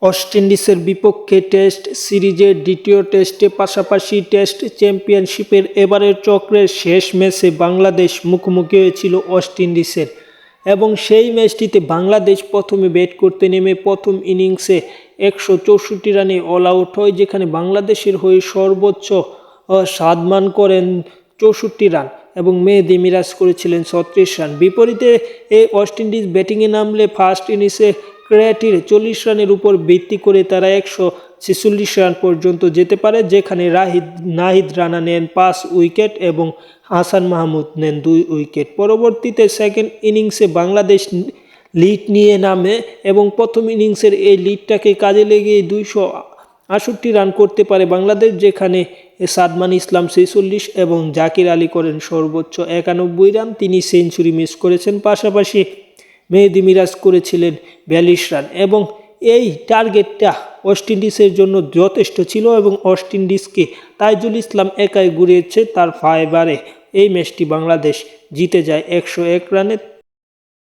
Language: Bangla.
ওয়েস্ট ইন্ডিজের বিপক্ষে টেস্ট সিরিজের দ্বিতীয় টেস্টে পাশাপাশি টেস্ট চ্যাম্পিয়নশিপের এবারের চক্রের শেষ ম্যাচে বাংলাদেশ মুখোমুখি হয়েছিল ওয়েস্ট ইন্ডিজের এবং সেই ম্যাচটিতে বাংলাদেশ প্রথমে ব্যাট করতে নেমে প্রথম ইনিংসে 164 রানে অল আউট হয়, যেখানে বাংলাদেশের হয়ে সর্বোচ্চ সাদমান করেন 64 রান এবং মেহেদী মিরাজ করেছিলেন 36 রান। বিপরীতে ওয়েস্ট ইন্ডিজ ব্যাটিংয়ে নামলে ফার্স্ট ইনিংসে ক্রিয়াটির 40 রানের উপর ভিত্তি করে তারা 146 রান পর্যন্ত যেতে পারে, যেখানে নাহিদ রানা নেন 5 উইকেট এবং হাসান মাহমুদ নেন 2 উইকেট। পরবর্তীতে সেকেন্ড ইনিংসে বাংলাদেশ লিড নিয়ে নামে এবং প্রথম ইনিংসের এই লিডটাকে কাজে লেগে 268 রান করতে পারে বাংলাদেশ, যেখানে সাদমান ইসলাম 46 এবং জাকির আলী করেন সর্বোচ্চ 91 রান। তিনি সেঞ্চুরি মিস করেছেন, পাশাপাশি মেহেদী মিরাজ করেছিলেন 42 রান এবং এই টার্গেটটা ওয়েস্ট ইন্ডিজের জন্য যথেষ্ট ছিল এবং ওয়েস্ট ইন্ডিজকে তাইজুল ইসলাম একাই ঘুরিয়েছে তার ফাইবারে। এই ম্যাচটি বাংলাদেশ জিতে যায় 101 রানে।